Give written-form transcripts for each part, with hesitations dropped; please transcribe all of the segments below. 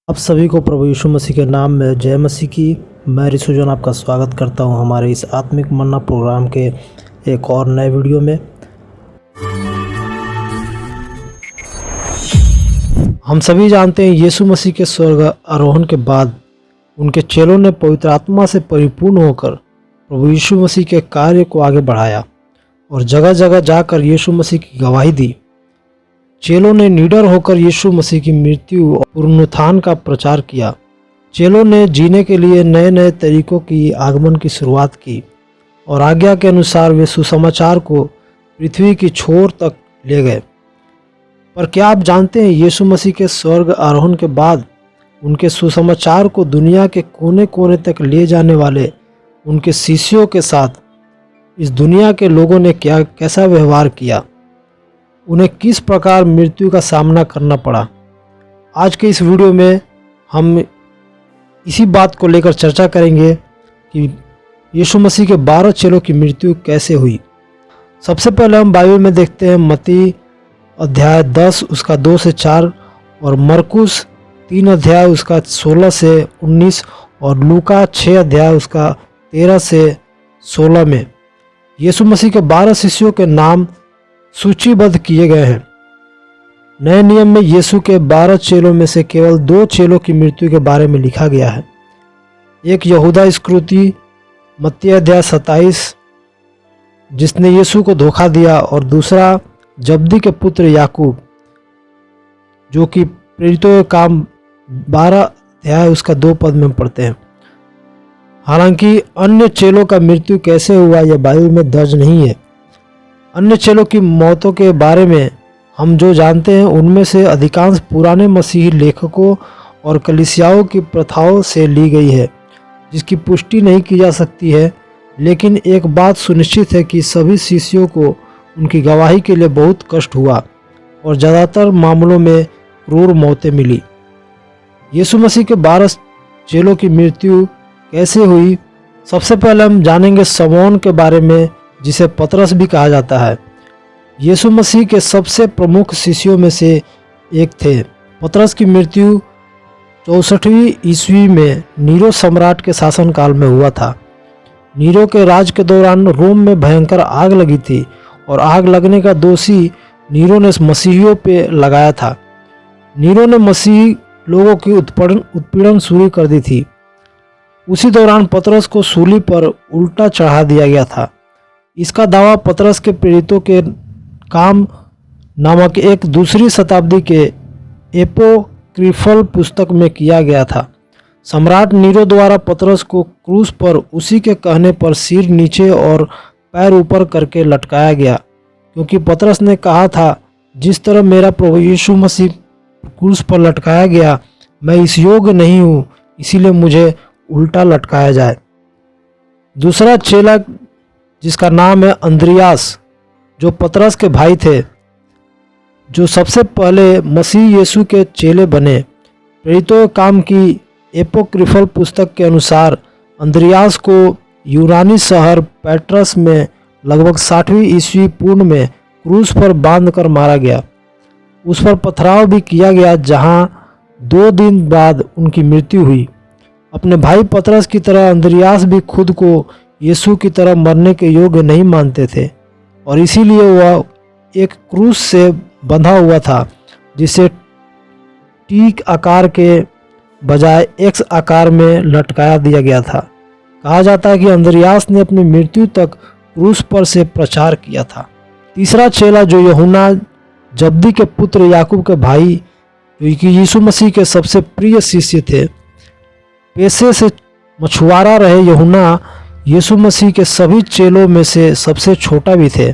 आप सभी को प्रभु यीशु मसीह के नाम में जय मसीह की। मैं रिसुजन आपका स्वागत करता हूं हमारे इस आत्मिक मन्ना प्रोग्राम के एक और नए वीडियो में। हम सभी जानते हैं यीशु मसीह के स्वर्ग आरोहण के बाद उनके चेलों ने पवित्र आत्मा से परिपूर्ण होकर प्रभु यीशु मसीह के कार्य को आगे बढ़ाया और जगह जगह जाकर यीशु मसीह की गवाही दी। चेलों ने निडर होकर यीशु मसीह की मृत्यु और पुनरुत्थान का प्रचार किया। चेलों ने जीने के लिए नए नए तरीकों की आगमन की शुरुआत की और आज्ञा के अनुसार वे सुसमाचार को पृथ्वी की छोर तक ले गए। पर क्या आप जानते हैं यीशु मसीह के स्वर्ग आरोहण के बाद उनके सुसमाचार को दुनिया के कोने कोने तक ले जाने वाले उनके शिष्यों के साथ इस दुनिया के लोगों ने कैसा व्यवहार किया, उन्हें किस प्रकार मृत्यु का सामना करना पड़ा। आज के इस वीडियो में हम इसी बात को लेकर चर्चा करेंगे कि यीशु मसीह के 12 चेलों की मृत्यु कैसे हुई। सबसे पहले हम बाइबल में देखते हैं मत्ती अध्याय 10 उसका 2 से 4 और मरकुस 3 अध्याय उसका 16 से 19 और लूका 6 अध्याय उसका 13 से 16 में यीशु मसीह के 12 शिष्यों के नाम सूचीबद्ध किए गए हैं। नए नियम में यीशु के 12 चेलों में से केवल 2 चेलों की मृत्यु के बारे में लिखा गया है। एक यहूदा इस्करियोती मत्ती अध्याय 27 जिसने यीशु को धोखा दिया और दूसरा जब्दी के पुत्र याकूब जो कि प्रेरितों के काम 12 अध्याय उसका 2 पद में पढ़ते हैं। हालांकि अन्य चेलों का मृत्यु कैसे हुआ यह बाइबल में दर्ज नहीं है। अन्य चेलों की मौतों के बारे में हम जो जानते हैं उनमें से अधिकांश पुराने मसीही लेखकों और कलीसियाओं की प्रथाओं से ली गई है जिसकी पुष्टि नहीं की जा सकती है। लेकिन एक बात सुनिश्चित है कि सभी शिष्यों को उनकी गवाही के लिए बहुत कष्ट हुआ और ज़्यादातर मामलों में क्रूर मौतें मिली। यीशु मसीह के 12 चेलों की मृत्यु कैसे हुई, सबसे पहले हम जानेंगे शमौन के बारे में जिसे पतरस भी कहा जाता है। यीशु मसीह के सबसे प्रमुख शिष्यों में से एक थे। पतरस की मृत्यु 64वीं ईस्वी में नीरो सम्राट के शासनकाल में हुआ था। नीरो के राज के दौरान रोम में भयंकर आग लगी थी और आग लगने का दोषी नीरो ने मसीहियों पे लगाया था। नीरो ने मसीही लोगों की उत्पीड़न शुरू कर दी थी। उसी दौरान पतरस को सूली पर उल्टा चढ़ा दिया गया था। इसका दावा पतरस के प्रेरितों के काम नामक एक दूसरी शताब्दी के एपोक्रिफल पुस्तक में किया गया था। सम्राट नीरो द्वारा पतरस को क्रूस पर उसी के कहने पर सिर नीचे और पैर ऊपर करके लटकाया गया, क्योंकि पतरस ने कहा था जिस तरह मेरा प्रभु यीशु मसीह क्रूस पर लटकाया गया मैं इस योग्य नहीं हूँ, इसीलिए मुझे उल्टा लटकाया जाए। दूसरा चेला जिसका नाम है अंद्रियास जो पतरस के भाई थे, जो सबसे पहले मसीह यीशु के चेले बने। प्रेरितों के काम की एपोक्रिफल पुस्तक के अनुसार अंद्रियास को यूनानी शहर पैट्रस में लगभग 60वीं ईस्वी पूर्व में क्रूस पर बांधकर मारा गया। उस पर पथराव भी किया गया जहां 2 दिन बाद उनकी मृत्यु हुई। अपने भाई पतरस की तरह अंद्रियास भी खुद को यीशु की तरह मरने के योग्य नहीं मानते थे और इसीलिए वह एक क्रूस से बंधा हुआ था जिसे टी आकार के बजाय एक्स आकार में लटकाया दिया गया था। कहा जाता है कि अंद्रियास ने अपनी मृत्यु तक क्रूस पर से प्रचार किया था। तीसरा चेला जो यूहन्ना जब्दी के पुत्र याकूब के भाई जो कि यीशु मसीह के सबसे प्रिय शिष्य थे, पेशे से मछुआरा रहे यूहन्ना यीशु मसीह के सभी चेलों में से सबसे छोटा भी थे।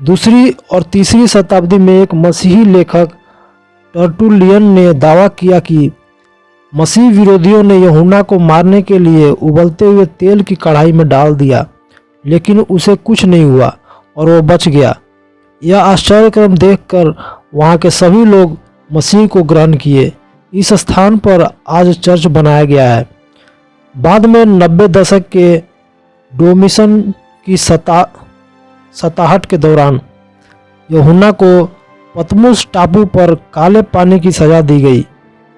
दूसरी और तीसरी शताब्दी में एक मसीही लेखक टर्टुलियन ने दावा किया कि मसीह विरोधियों ने यूहन्ना को मारने के लिए उबलते हुए तेल की कढ़ाई में डाल दिया, लेकिन उसे कुछ नहीं हुआ और वो बच गया। यह आश्चर्यक्रम देखकर वहाँ के सभी लोग मसीह को ग्रहण किए। इस स्थान पर आज चर्च बनाया गया है। बाद में 90 दशक के डोमिशन की सताहट के दौरान यूहन्ना को पतमुस टापू पर काले पानी की सजा दी गई।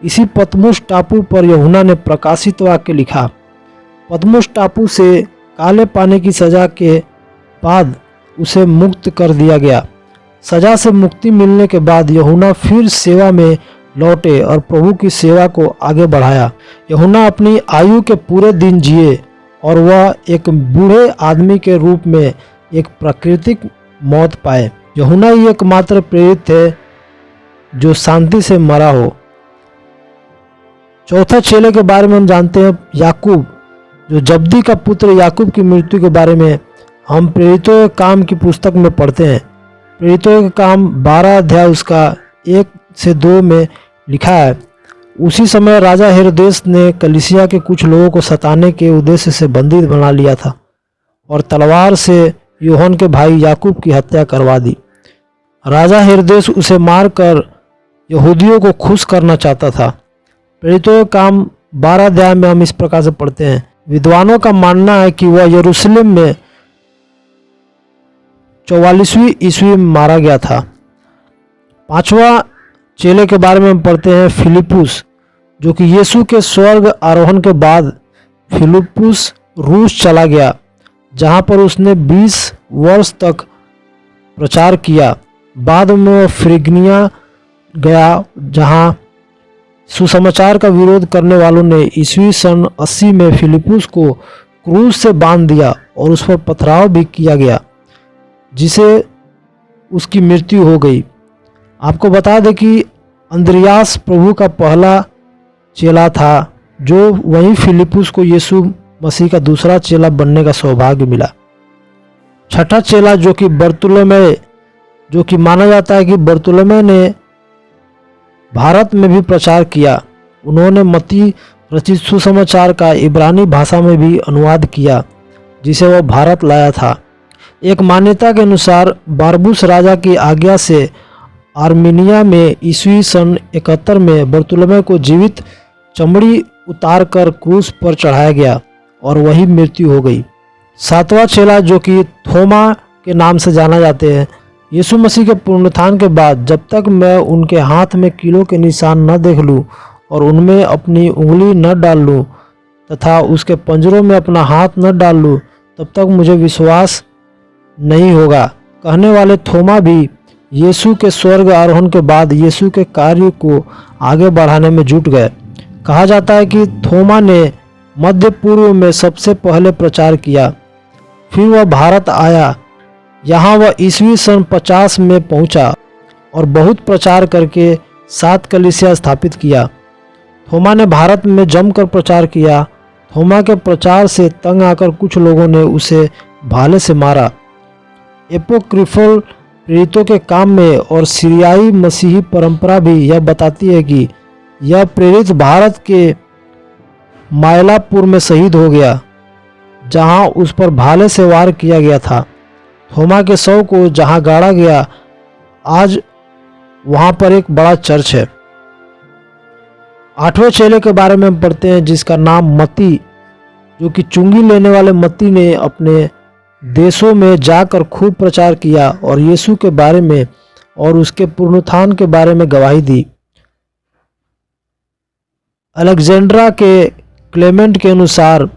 इसी पतमुस टापू पर यूहन्ना ने प्रकाशित वाक्य लिखा। पतमुस टापू से काले पानी की सजा के बाद उसे मुक्त कर दिया गया। सजा से मुक्ति मिलने के बाद यूहन्ना फिर सेवा में लौटे और प्रभु की सेवा को आगे बढ़ाया। यूहन्ना अपनी आयु के पूरे दिन जिए और वह एक बूढ़े आदमी के रूप में एक प्राकृतिक मौत पाए। यूहन्ना ही एकमात्र प्रेरित थे जो शांति से मरा हो। चौथा चेले के बारे में हम जानते हैं याकूब, जो जब्दी का पुत्र याकूब की मृत्यु के बारे में हम प्रेरितों के काम की पुस्तक में पढ़ते हैं। प्रेरितों के काम 12 अध्याय उसका 1 से 2 में लिखा है। उसी समय राजा हेरोदेस ने कलीसिया के कुछ लोगों को सताने के उद्देश्य से बंदी बना लिया था और तलवार से यूहन्ना के भाई याकूब की हत्या करवा दी। राजा हेरोदेस उसे मारकर यहूदियों को खुश करना चाहता था। प्रेरितों के काम 12 अध्याय में हम इस प्रकार से पढ़ते हैं। विद्वानों का मानना है कि वह यरूशलेम में 44वीं ईस्वी में मारा गया था। पांचवा चेले के बारे में हम पढ़ते हैं फिलिपुस, जो कि यीशु के स्वर्ग आरोहण के बाद फिलिपुस रूस चला गया, जहां पर उसने 20 वर्ष तक प्रचार किया। बाद में वह फ्रिगिया गया, जहां सुसमाचार का विरोध करने वालों ने ईस्वी सन 80 में फिलिपुस को क्रूस से बांध दिया और उस पर पथराव भी किया गया, जिसे उसकी मृत्यु हो गई। आपको बता दें कि अंद्रियास प्रभु का पहला चेला था, जो वहीं फिलिपुस को यीशु मसीह का दूसरा चेला बनने का सौभाग्य मिला। छठा चेला जो कि बरतुलमै, जो कि माना जाता है कि बरतुलमै ने भारत में भी प्रचार किया। उन्होंने मत्ती रचित सुसमाचार का इब्रानी भाषा में भी अनुवाद किया, जिसे वह भारत लाया था। एक मान्यता के अनुसार बारबुस राजा की आज्ञा से आर्मीनिया में ईस्वी सन 71 में बरतुलमै को जीवित चमड़ी उतारकर क्रूस पर चढ़ाया गया और वही मृत्यु हो गई। सातवां चेला जो कि थोमा के नाम से जाना जाते हैं, यीशु मसीह के पुनरुत्थान के बाद जब तक मैं उनके हाथ में कीलों के निशान न देख लूं और उनमें अपनी उंगली न डाल लूं तथा उसके पंजरों में अपना हाथ न डाल लूं, तब तक मुझे विश्वास नहीं होगा कहने वाले थोमा भी यीशु के स्वर्ग आरोहण के बाद यीशु के कार्य को आगे बढ़ाने में जुट गए। कहा जाता है कि थोमा ने मध्य पूर्व में सबसे पहले प्रचार किया, फिर वह भारत आया। यहाँ वह ईस्वी सन 50 में पहुंचा और बहुत प्रचार करके 7 कलीसिया स्थापित किया। थोमा ने भारत में जमकर प्रचार किया। थोमा के प्रचार से तंग आकर कुछ लोगों ने उसे भाले से मारा। एपोक्रिफल प्रेरितों के काम में और सीरियाई मसीही परंपरा भी यह बताती है कि यह प्रेरित भारत के मायलापुर में शहीद हो गया, जहां उस पर भाले से वार किया गया था। थोमा के शव को जहां गाड़ा गया, आज वहां पर एक बड़ा चर्च है। 8वें चेले के बारे में हम पढ़ते हैं, जिसका नाम मत्ती, जो कि चुंगी लेने वाले मत्ती ने अपने देशों में जाकर खूब प्रचार किया और यीशु के बारे में और उसके पुनरुत्थान के बारे में गवाही दी। अलेक्जेंड्रा के क्लेमेंट के अनुसार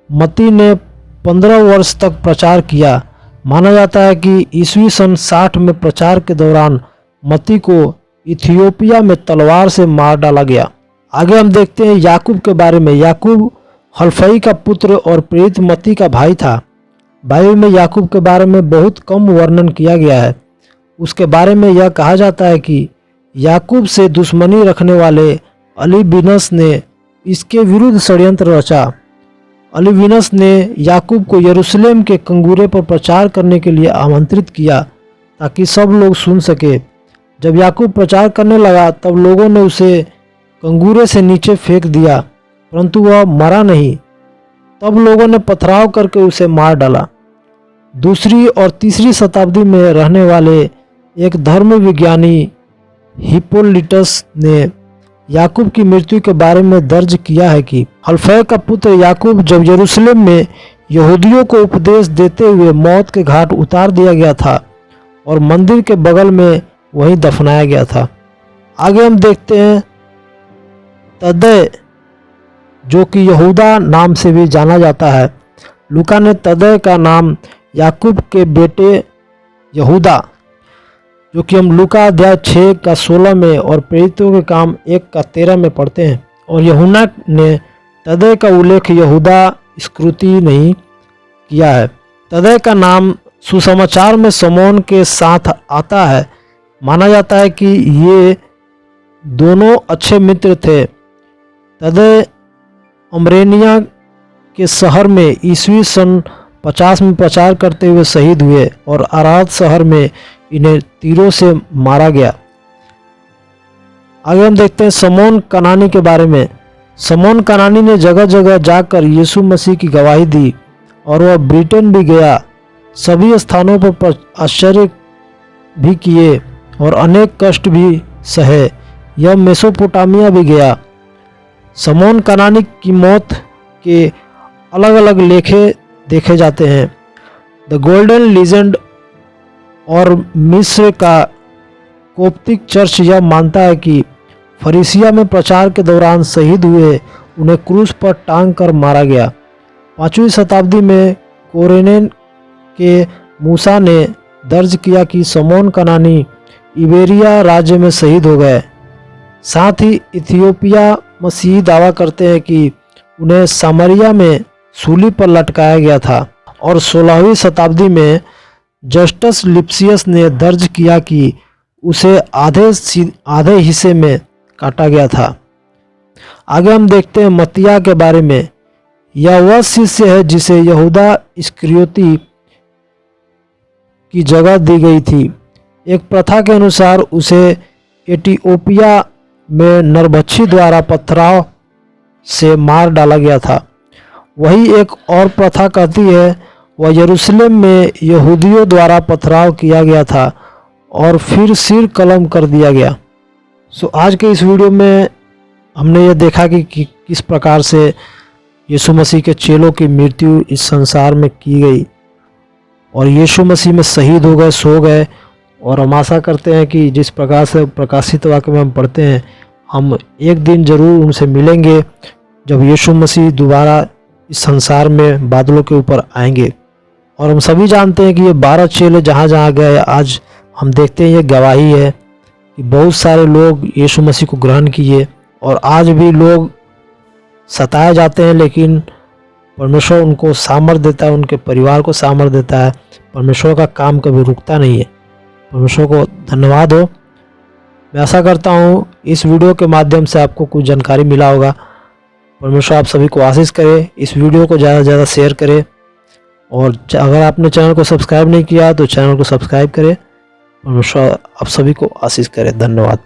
मत्ती ने 15 वर्ष तक प्रचार किया। माना जाता है कि ईस्वी सन 60 में प्रचार के दौरान मत्ती को इथियोपिया में तलवार से मार डाला गया। आगे हम देखते हैं याकूब के बारे में। याकूब हल्फई का पुत्र और प्रेरित मत्ती का भाई था। बाइबल में याकूब के बारे में बहुत कम वर्णन किया गया है। उसके बारे में यह कहा जाता है कि याकूब से दुश्मनी रखने वाले अलीविनस ने इसके विरुद्ध षड्यंत्र रचा। अलीविनस ने याकूब को यरूशलेम के कंगूरे पर प्रचार करने के लिए आमंत्रित किया ताकि सब लोग सुन सके। जब याकूब प्रचार करने लगा तब लोगों ने उसे कंगूरे से नीचे फेंक दिया, परंतु वह मरा नहीं। तब लोगों ने पथराव करके उसे मार डाला। दूसरी और तीसरी शताब्दी में रहने वाले एक धर्म विज्ञानी हिप्पोलिटस ने याकूब की मृत्यु के बारे में दर्ज किया है कि हल्फै का पुत्र याकूब जब यरूशलेम में यहूदियों को उपदेश देते हुए मौत के घाट उतार दिया गया था और मंदिर के बगल में वहीं दफनाया गया था। आगे हम देखते हैं तदै, जो कि यहूदा नाम से भी जाना जाता है। लूका ने तदै का नाम याकूब के बेटे यहूदा, जो कि हम लूका अध्याय 6 का 16 में और प्रेरितों के काम 1 का 13 में पढ़ते हैं। और यूहन्ना ने तदै का उल्लेख यहूदा इस्करियोती नहीं किया है। तदै का नाम सुसमाचार में शमौन के साथ आता है। माना जाता है कि ये दोनों अच्छे मित्र थे। तदै अमरेनिया के शहर में ईस्वी सन 50 में प्रचार करते हुए शहीद हुए और अराद शहर में इन्हें तीरों से मारा गया। आगे हम देखते हैं शमौन कनानी के बारे में। शमौन कनानी ने जगह जगह जाकर यीशु मसीह की गवाही दी और वह ब्रिटेन भी गया। सभी स्थानों पर आश्चर्य भी किए और अनेक कष्ट भी सहे। यह मेसोपोटामिया भी गया। शमौन कनानी की मौत के अलग अलग लेखे देखे जाते हैं। द गोल्डन लीजेंड और मिस्र का कोप्तिक चर्च यह मानता है कि फरीसिया में प्रचार के दौरान शहीद हुए उन्हें क्रूस पर टांग कर मारा गया। 5वीं शताब्दी में कोरेनेन के मूसा ने दर्ज किया कि शमौन कनानी इबेरिया राज्य में शहीद हो गए। साथ ही इथियोपिया मसीही दावा करते हैं कि उन्हें सामरिया में सूली पर लटकाया गया था। और 16वीं शताब्दी में जस्टस लिप्सियस ने दर्ज किया कि उसे आधे हिस्से में काटा गया था। आगे हम देखते हैं मत्तिया के बारे में। यह वह शिष्य है जिसे यहूदा इस्करियोती की जगह दी गई थी। एक प्रथा के अनुसार उसे एथियोपिया में नरभक्षी द्वारा पथराव से मार डाला गया था। वही एक और प्रथा कहती है वह यरूशलेम में यहूदियों द्वारा पथराव किया गया था और फिर सिर कलम कर दिया गया। आज के इस वीडियो में हमने ये देखा कि किस प्रकार से यीशु मसीह के चेलों की मृत्यु इस संसार में की गई और यीशु मसीह में शहीद हो गए, सो गए। और हम आशा करते हैं कि जिस प्रकार से प्रकाशित वाक्य में हम पढ़ते हैं, हम एक दिन ज़रूर उनसे मिलेंगे जब यीशु मसीह दोबारा इस संसार में बादलों के ऊपर आएंगे। और हम सभी जानते हैं कि ये 12 चेले जहाँ जहाँ गए, आज हम देखते हैं ये गवाही है कि बहुत सारे लोग यीशु मसीह को ग्रहण किए। और आज भी लोग सताए जाते हैं, लेकिन परमेश्वर उनको सामर्थ देता है, उनके परिवार को सामर्थ देता है। परमेश्वर का काम कभी रुकता नहीं है। परमेश्वर को धन्यवाद हो। मैं आशा करता हूँ इस वीडियो के माध्यम से आपको कुछ जानकारी मिला होगा। परमेश्वर आप सभी को आशीष करे। इस वीडियो को ज़्यादा से ज़्यादा शेयर करें और अगर आपने चैनल को सब्सक्राइब नहीं किया तो चैनल को सब्सक्राइब करें। परमेश्वर आप सभी को आशीष करे। धन्यवाद।